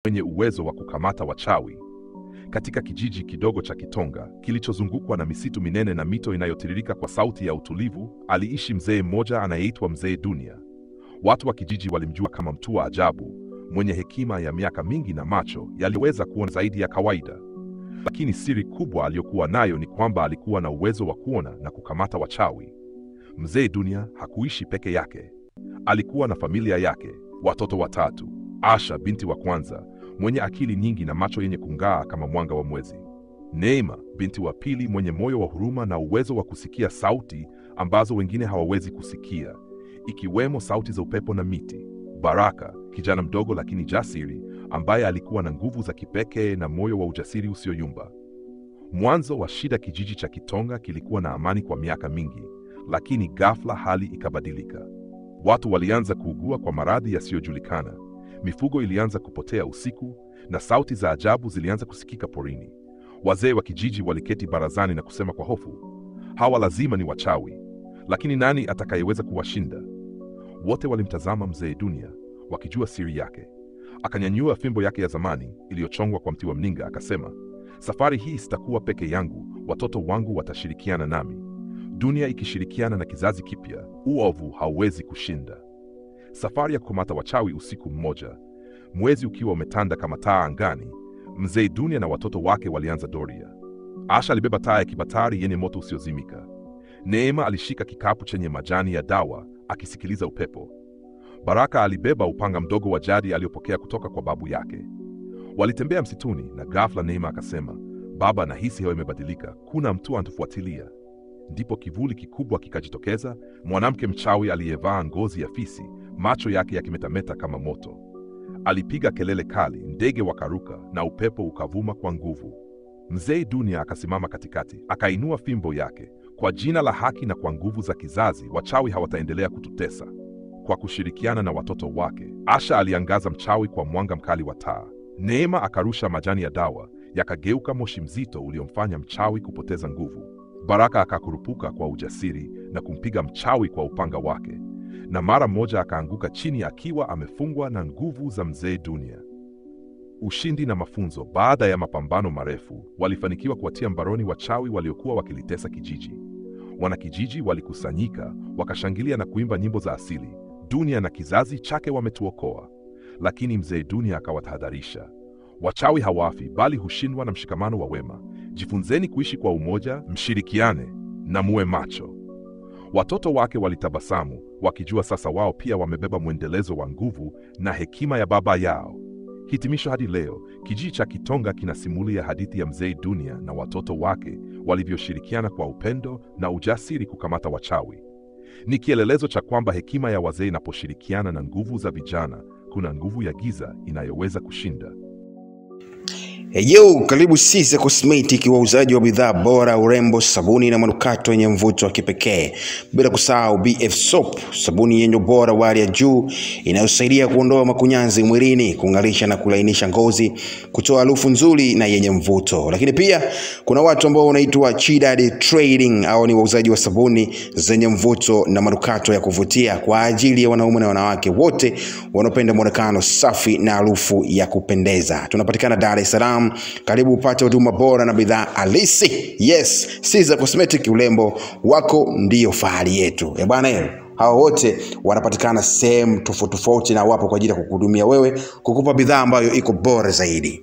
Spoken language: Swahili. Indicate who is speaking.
Speaker 1: mwenye uwezo wa kukamata wachawi. Katika kijiji kidogo cha Kitonga kilichozungukwa na misitu minene na mito inayotiririka kwa sauti ya utulivu, aliishi mzee mmoja anayeitwa Mzee Dunia. Watu wa kijiji walimjua kama mtu wa ajabu, mwenye hekima ya miaka mingi na macho yaliweza kuona zaidi ya kawaida. Lakini siri kubwa aliyokuwa nayo ni kwamba alikuwa na uwezo wa kuona na kukamata wachawi. Mzee Dunia hakuishi peke yake. Alikuwa na familia yake, watoto watatu. Asha, binti wa kwanza, mwenye akili nyingi na macho yenye kung'aa kama mwanga wa mwezi. Neema, binti wa pili, mwenye moyo wa huruma na uwezo wa kusikia sauti ambazo wengine hawawezi kusikia, ikiwemo sauti za upepo na miti. Baraka, kijana mdogo lakini jasiri, ambaye alikuwa na nguvu za kipekee na moyo wa ujasiri usioyumba. Mwanzo wa shida, kijiji cha Kitonga kilikuwa na amani kwa miaka mingi, lakini ghafla hali ikabadilika. Watu walianza kuugua kwa maradhi yasiyojulikana. Mifugo ilianza kupotea usiku na sauti za ajabu zilianza kusikika porini. Wazee wa kijiji waliketi barazani na kusema kwa hofu, hawa lazima ni wachawi, lakini nani atakayeweza kuwashinda? Wote walimtazama Mzee Dunia wakijua siri yake. Akanyanyua fimbo yake ya zamani iliyochongwa kwa mti wa mninga, akasema, safari hii sitakuwa peke yangu, watoto wangu watashirikiana nami. Dunia ikishirikiana na kizazi kipya, uovu hauwezi kushinda. Safari ya kukamata wachawi. Usiku mmoja, mwezi ukiwa umetanda kama taa angani, Mzee Dunia na watoto wake walianza doria. Asha alibeba taa ya kibatari yenye moto usiozimika. Neema alishika kikapu chenye majani ya dawa akisikiliza upepo. Baraka alibeba upanga mdogo wa jadi aliopokea kutoka kwa babu yake. Walitembea msituni na ghafla Neema akasema, baba, nahisi hewa imebadilika, kuna mtu anatufuatilia. Ndipo kivuli kikubwa kikajitokeza, mwanamke mchawi aliyevaa ngozi ya fisi, macho yake yakimetameta kama moto. Alipiga kelele kali, ndege wakaruka na upepo ukavuma kwa nguvu. Mzee Dunia akasimama katikati, akainua fimbo yake. Kwa jina la haki na kwa nguvu za kizazi, wachawi hawataendelea kututesa. Kwa kushirikiana na watoto wake, Asha aliangaza mchawi kwa mwanga mkali wa taa. Neema akarusha majani ya dawa, yakageuka moshi mzito uliomfanya mchawi kupoteza nguvu. Baraka akakurupuka kwa ujasiri na kumpiga mchawi kwa upanga wake, na mara moja akaanguka chini akiwa amefungwa na nguvu za Mzee Dunia. Ushindi na mafunzo. Baada ya mapambano marefu, walifanikiwa kuwatia mbaroni wachawi waliokuwa wakilitesa kijiji. Wanakijiji walikusanyika, wakashangilia na kuimba nyimbo za asili. Dunia na kizazi chake wametuokoa. Lakini Mzee Dunia akawatahadharisha, wachawi hawafi bali hushindwa na mshikamano wa wema. Jifunzeni kuishi kwa umoja, mshirikiane na muwe macho. Watoto wake walitabasamu, wakijua sasa wao pia wamebeba mwendelezo wa nguvu na hekima ya baba yao. Hitimisho. Hadi leo, kijiji cha Kitonga kinasimulia hadithi ya Mzee Dunia na watoto wake walivyoshirikiana kwa upendo na ujasiri kukamata wachawi. Ni kielelezo cha kwamba hekima ya wazee inaposhirikiana na nguvu za vijana, kuna nguvu ya giza inayoweza kushinda.
Speaker 2: Yo, karibu Siza Cosmetic, wauzaji wa bidhaa bora, urembo, sabuni na manukato yenye mvuto wa kipekee. Bila kusahau BF Soap, sabuni yenye ubora wa hali ya juu inayosaidia kuondoa makunyanzi mwilini, kung'arisha na kulainisha ngozi, kutoa harufu nzuri na yenye mvuto. Lakini pia kuna watu ambao wanaitwa Chidad Trading, au ni wauzaji wa sabuni zenye mvuto na manukato ya kuvutia kwa ajili ya wanaume na wanawake wote wanaopenda muonekano safi na harufu ya kupendeza. Tunapatikana Dar es Salaam. Karibu upate huduma bora na bidhaa halisi. Yes, Siza Cosmetic, urembo wako ndio fahari yetu. Bwana, hao wote wanapatikana sehemu tofauti na wapo kwa ajili ya kukuhudumia wewe, kukupa bidhaa ambayo iko bora zaidi.